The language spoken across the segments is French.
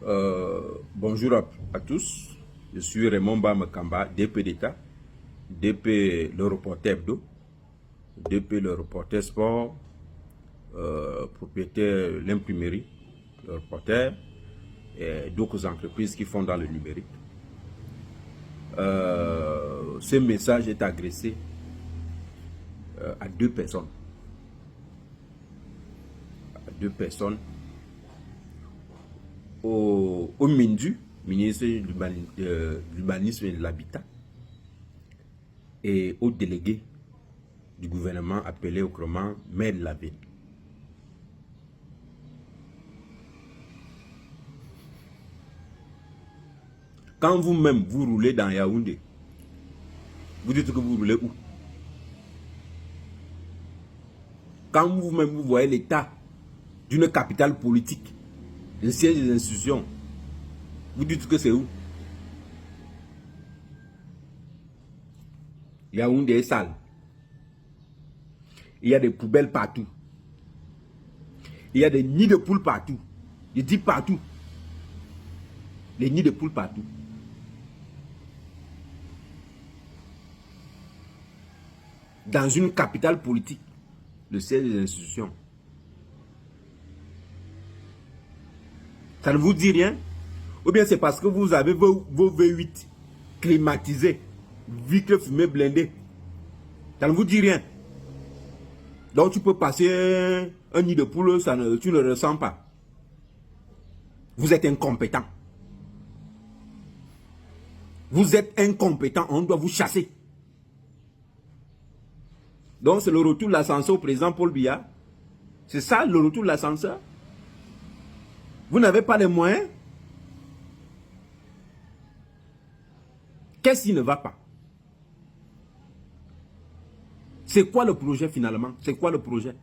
Bonjour à tous, je suis Raymond Bamakamba, DP d'État, DP le reporter hebdo, DP le reporter sport, propriétaire l'imprimerie, le reporter et d'autres entreprises qui font dans le numérique. Ce message est adressé à deux personnes. Au Mindu, ministre de l'Urbanisme et de l'Habitat, et au délégué du gouvernement appelé autrement maire de la ville. Quand vous-même vous roulez dans Yaoundé, vous dites que vous roulez où? Quand vous-même vous voyez l'état d'une capitale politique, le siège des institutions, vous dites que c'est où? Yaoundé est sale. Il y a des poubelles partout. Il y a des nids de poules partout. Je dis partout. Les nids de poules partout. Dans une capitale politique, le siège des institutions. Ça ne vous dit rien? Ou bien c'est parce que vous avez vos V8 climatisés, vitres fumées blindées. Ça ne vous dit rien. Donc tu peux passer un nid de poule, tu ne ressens pas. Vous êtes incompétent. Vous êtes incompétent, on doit vous chasser. Donc c'est le retour de l'ascenseur au président Paul Biya. C'est ça le retour de l'ascenseur. Vous n'avez pas les moyens. Qu'est-ce qui ne va pas? C'est quoi le projet finalement? C'est quoi le projet?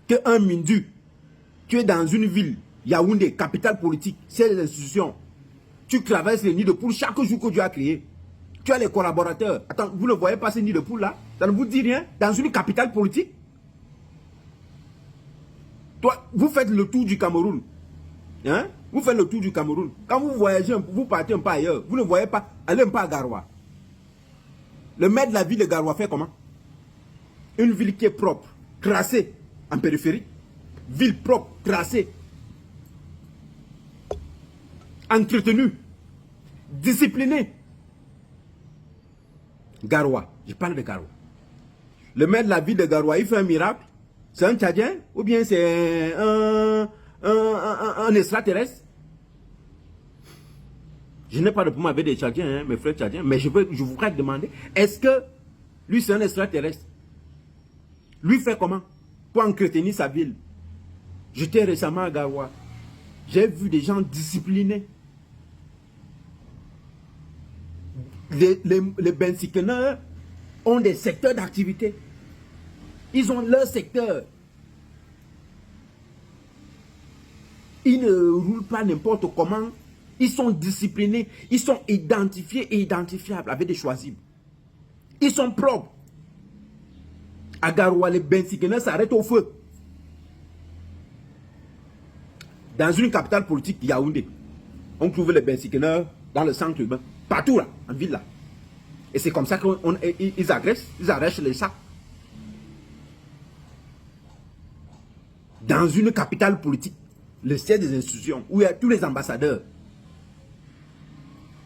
Que un Mindu, tu es dans une ville, Yaoundé, capitale politique, c'est les institutions. Tu traverses les nids de poules chaque jour que tu as créé. Tu as les collaborateurs. Attends, vous ne voyez pas ces nids de poules là? Ça ne vous dit rien? Dans une capitale politique? Toi, vous faites le tour du Cameroun. Hein? Vous faites le tour du Cameroun. Quand vous voyagez, vous partez un peu ailleurs. Vous ne voyez pas, allez un peu à Garoua. Le maire de la ville de Garoua fait comment? Une ville qui est propre, tracée en périphérie. Ville propre, tracée. Entretenue. Disciplinée. Garoua. Je parle de Garoua. Le maire de la ville de Garoua, il fait un miracle. C'est un Tchadien ou bien c'est un extraterrestre? Je n'ai pas de problème avec des Tchadiens, hein, mes frères Tchadiens, mais je voudrais demander, est-ce que lui c'est un extraterrestre? Lui fait comment pour entretenir sa ville? J'étais récemment à Garoua. J'ai vu des gens disciplinés. Les bensikeneurs ont des secteurs d'activité. Ils ont leur secteur. Ils ne roulent pas n'importe comment. Ils sont disciplinés. Ils sont identifiés et identifiables avec des choisibles. Ils sont propres. À Garoua, les bensikeneurs s'arrêtent au feu. Dans une capitale politique, Yaoundé, on trouve les bensikeneurs dans le centre urbain. Partout là, en ville là. Et c'est comme ça qu'ils agressent, ils arrachent les sacs. Dans une capitale politique, le siège des institutions, où il y a tous les ambassadeurs,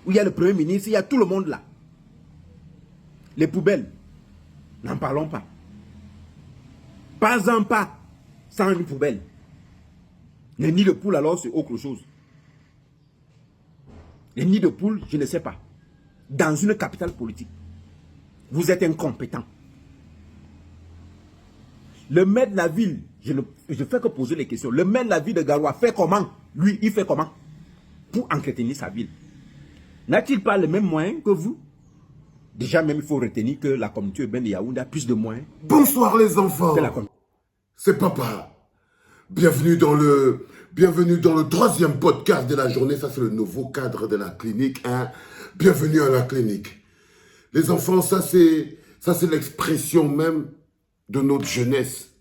où il y a le premier ministre, il y a tout le monde là. Les poubelles, n'en parlons pas. Pas un pas sans une poubelle. Les nids de poules alors c'est autre chose. Les nids de poules, je ne sais pas. Dans une capitale politique, vous êtes incompétent. Le maire de la ville, je fais que poser les questions. Le maire de la ville de Garoua fait comment? Lui, il fait comment pour entretenir sa ville? N'a-t-il pas les mêmes moyens que vous? Déjà même, il faut retenir que la communauté urbaine de Yaoundé a plus de moyens. Bonsoir les enfants. C'est papa. Bienvenue dans le troisième podcast de la journée. Ça, c'est le nouveau cadre de la clinique. Hein? Bienvenue à la clinique. Les enfants, ça, c'est l'expression même de notre jeunesse.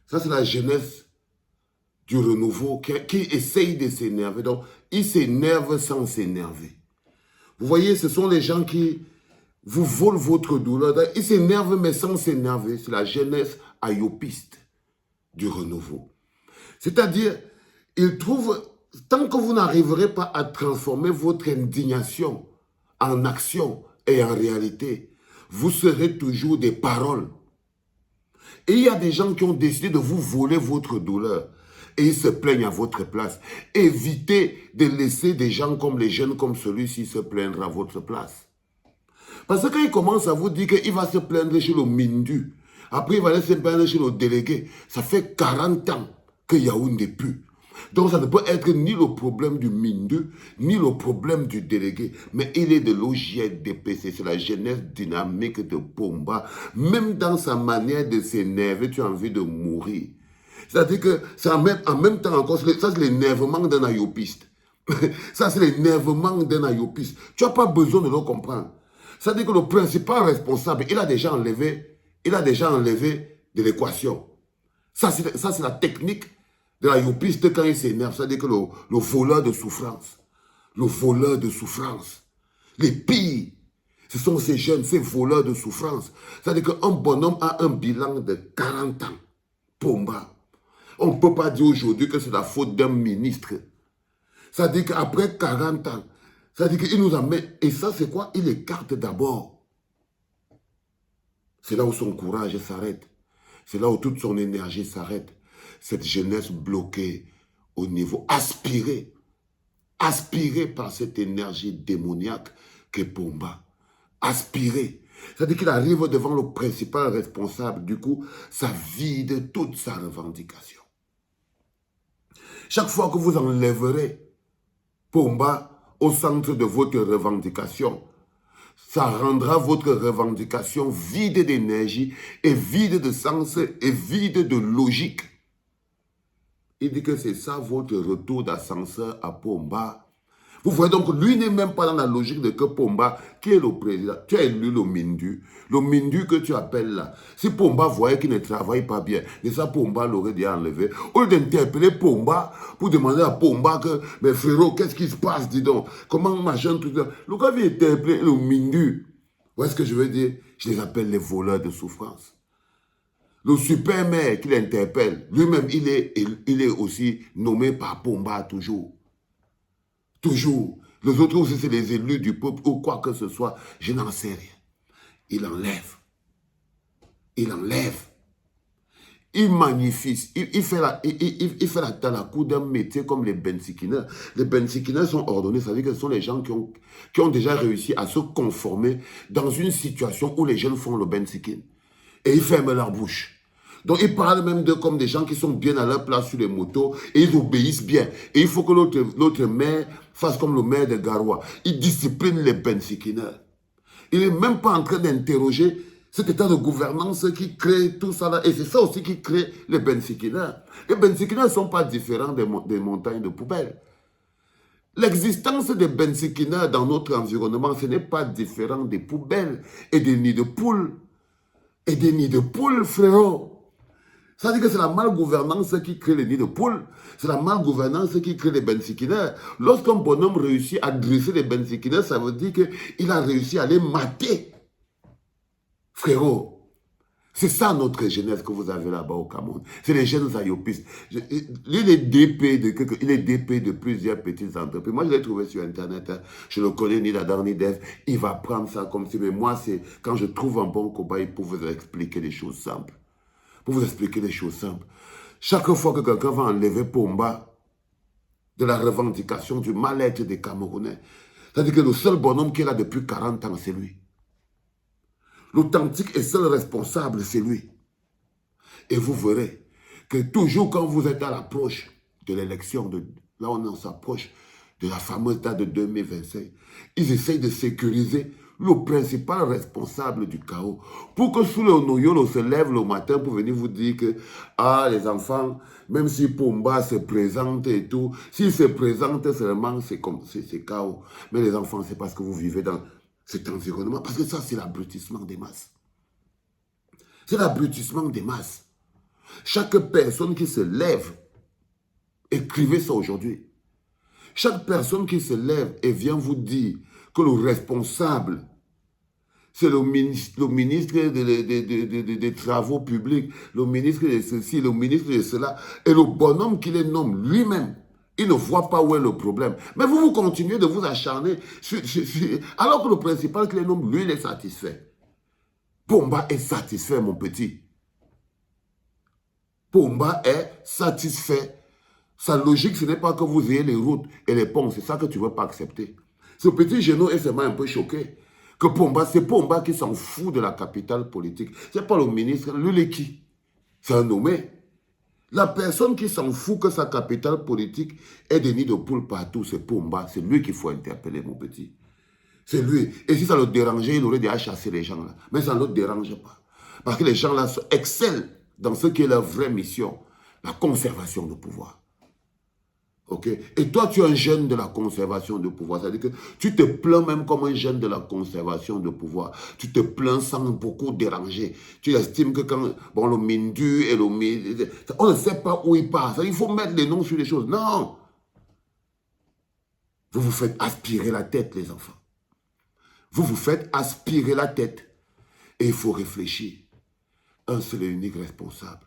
Ça, c'est la jeunesse du renouveau qui essaye de s'énerver. Donc, ils s'énervent sans s'énerver. Vous voyez, ce sont les gens qui vous volent votre douleur. Ils s'énervent mais sans s'énerver. C'est la jeunesse ayopiste du renouveau. C'est-à-dire, ils trouvent, tant que vous n'arriverez pas à transformer votre indignation en action et en réalité, vous serez toujours des paroles. Et il y a des gens qui ont décidé de vous voler votre douleur. Et ils se plaignent à votre place. Évitez de laisser des gens comme les jeunes comme celui-ci se plaindre à votre place. Parce que quand il commence à vous dire qu'il va se plaindre chez le Mindu, après il va aller se plaindre chez le délégué, ça fait 40 ans que Yaoundé pue. Donc ça ne peut être ni le problème du Mindu, ni le problème du délégué, mais il est de l'OJDPC, c'est la jeunesse dynamique de Pomba. Même dans sa manière de s'énerver, tu as envie de mourir. C'est-à-dire que c'est en même temps encore, ça c'est l'énervement d'un ayopiste. Ça c'est l'énervement d'un ayopiste. Tu n'as pas besoin de le comprendre. C'est-à-dire que le principal responsable, il a déjà enlevé de l'équation. Ça c'est la technique de l'ayopiste quand il s'énerve. C'est-à-dire que le voleur de souffrance. Le voleur de souffrance. Les pires, ce sont ces jeunes, ces voleurs de souffrance. C'est-à-dire qu'un bonhomme a un bilan de 40 ans. Pomba. On ne peut pas dire aujourd'hui que c'est la faute d'un ministre. C'est-à-dire qu'après 40 ans, c'est-à-dire qu'il nous amène. Et ça, c'est quoi? Il écarte d'abord. C'est là où son courage s'arrête. C'est là où toute son énergie s'arrête. Cette jeunesse bloquée au niveau aspirée par cette énergie démoniaque qu'est Pomba. Aspirée. C'est-à-dire qu'il arrive devant le principal responsable. Du coup, ça vide toute sa revendication. Chaque fois que vous enlèverez Pomba au centre de votre revendication, ça rendra votre revendication vide d'énergie et vide de sens et vide de logique. Il dit que c'est ça votre retour d'ascenseur à Pomba. Vous voyez donc, lui n'est même pas dans la logique de que Pomba, qui est le président, tu as élu le Mindu que tu appelles là. Si Pomba voyait qu'il ne travaille pas bien, et ça Pomba l'aurait déjà enlevé. Au lieu d'interpeller Pomba pour demander à Pomba que, mais frérot, qu'est-ce qui se passe, dis donc, comment machin, tout ça. Le gars vient interpeller le Mindu. Vous voyez ce que je veux dire? Je les appelle les voleurs de souffrance. Le super maire qui l'interpelle, lui-même, il est aussi nommé par Pomba toujours. Toujours. Les autres aussi, c'est les élus du peuple ou quoi que ce soit. Je n'en sais rien. Il enlève. Il magnifie. Il fait la talakou d'un métier comme les bensikineurs. Les bensikineurs sont ordonnés. Ça veut dire que ce sont les gens qui ont déjà réussi à se conformer dans une situation où les jeunes font le bensikin. Et ils ferment leur bouche. Donc, ils parlent même d'eux comme des gens qui sont bien à leur place sur les motos et ils obéissent bien. Et il faut que l'autre maire fasse comme le maire de Garoua. Il discipline les bensikineurs. Il n'est même pas en train d'interroger cet état de gouvernance qui crée tout ça là. Et c'est ça aussi qui crée les bensikineurs. Les bensikineurs ne sont pas différents des montagnes de poubelles. L'existence des bensikineurs dans notre environnement, ce n'est pas différent des poubelles et des nids de poules. Et des nids de poules, frérot. Ça veut dire que c'est la malgouvernance qui crée les nids de poules. C'est la malgouvernance qui crée les bensikineurs. Lorsqu'un bonhomme réussit à dresser les bensikineurs, ça veut dire qu'il a réussi à les mater. Frérot, c'est ça notre jeunesse que vous avez là-bas au Cameroun. C'est les jeunes ayopistes. Il est DP de plusieurs petites entreprises. Moi, je l'ai trouvé sur Internet. Hein. Je ne connais ni l'Adar ni Dev. Il va prendre ça comme si... Mais moi, c'est quand je trouve un bon cobaye pour vous expliquer les choses simples. Chaque fois que quelqu'un va enlever Pomba de la revendication du mal-être des Camerounais, c'est-à-dire que le seul bonhomme qui est là depuis 40 ans, c'est lui. L'authentique et seul responsable, c'est lui. Et vous verrez que toujours quand vous êtes à l'approche de l'élection, là on s'approche de la fameuse date de 2025, ils essayent de sécuriser le principal responsable du chaos. Pour que sous le noyau se lève le matin pour venir vous dire que, ah, les enfants, même si Pomba se présente et tout, s'il se présente seulement, c'est chaos. Mais les enfants, c'est parce que vous vivez dans cet environnement. Parce que ça, c'est l'abrutissement des masses. C'est l'abrutissement des masses. Chaque personne qui se lève Écrivez ça aujourd'hui. Chaque personne qui se lève et vient vous dire que le responsable, c'est le ministre des Travaux publics, le ministre de ceci, le ministre de cela, et le bonhomme qui les nomme lui-même, il ne voit pas où est le problème. Mais vous continuez de vous acharner, alors que le principal qui les nomme, lui, il est satisfait. Pomba est satisfait, mon petit. Pomba est satisfait. Sa logique, ce n'est pas que vous ayez les routes et les ponts. C'est ça que tu ne veux pas accepter. Ce petit genou est seulement un peu choqué. Que Pomba, c'est Pomba qui s'en fout de la capitale politique. Ce n'est pas le ministre, lui, il est qui? C'est un nommé. La personne qui s'en fout que sa capitale politique ait des nids de poules partout, c'est Pomba. C'est lui qu'il faut interpeller, mon petit. C'est lui. Et si ça le dérangeait, il aurait déjà chassé les gens là. Mais ça ne le dérange pas. Parce que les gens là excellent dans ce qui est leur vraie mission. La conservation du pouvoir. Ok? Et toi, tu es un jeune de la conservation de pouvoir. C'est-à-dire que tu te plains même comme un jeune de la conservation de pouvoir. Tu te plains sans beaucoup déranger. Tu estimes que quand le Mindu et le Mindu, on ne sait pas où il passe. Il faut mettre les noms sur les choses. Non! Vous vous faites aspirer la tête, les enfants. Vous vous faites aspirer la tête. Et il faut réfléchir. Un seul et unique responsable.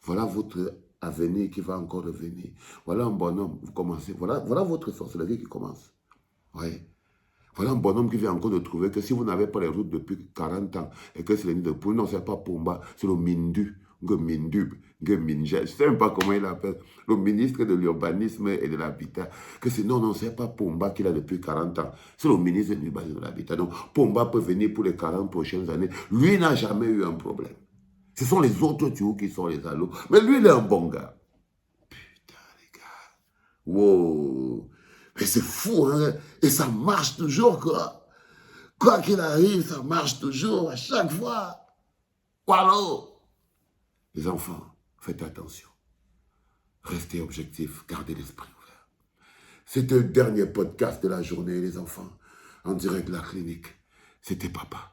Voilà votre avenir qui va encore revenir. Voilà un bonhomme, vous commencez. Voilà votre sorcellerie qui commence. Oui. Voilà un bonhomme qui vient encore de trouver que si vous n'avez pas les routes depuis 40 ans et que c'est le nid de poule, non, c'est pas Pomba, c'est le Mindu, Mindub, Minja. Je ne sais même pas comment il appelle. Le ministre de l'urbanisme et de l'habitat. Que c'est non, c'est pas Pomba qu'il a depuis 40 ans. C'est le ministre de l'urbanisme et de l'habitat. Donc, Pomba peut venir pour les 40 prochaines années. Lui n'a jamais eu un problème. Ce sont les autres tuyaux qui sont les allos. Mais lui, il est un bon gars. Putain, les gars. Wow. Mais c'est fou, hein. Et ça marche toujours, quoi. Quoi qu'il arrive, ça marche toujours, à chaque fois. Voilà. Les enfants, faites attention. Restez objectifs, gardez l'esprit ouvert. C'était le dernier podcast de la journée, les enfants. En direct de la clinique. C'était papa.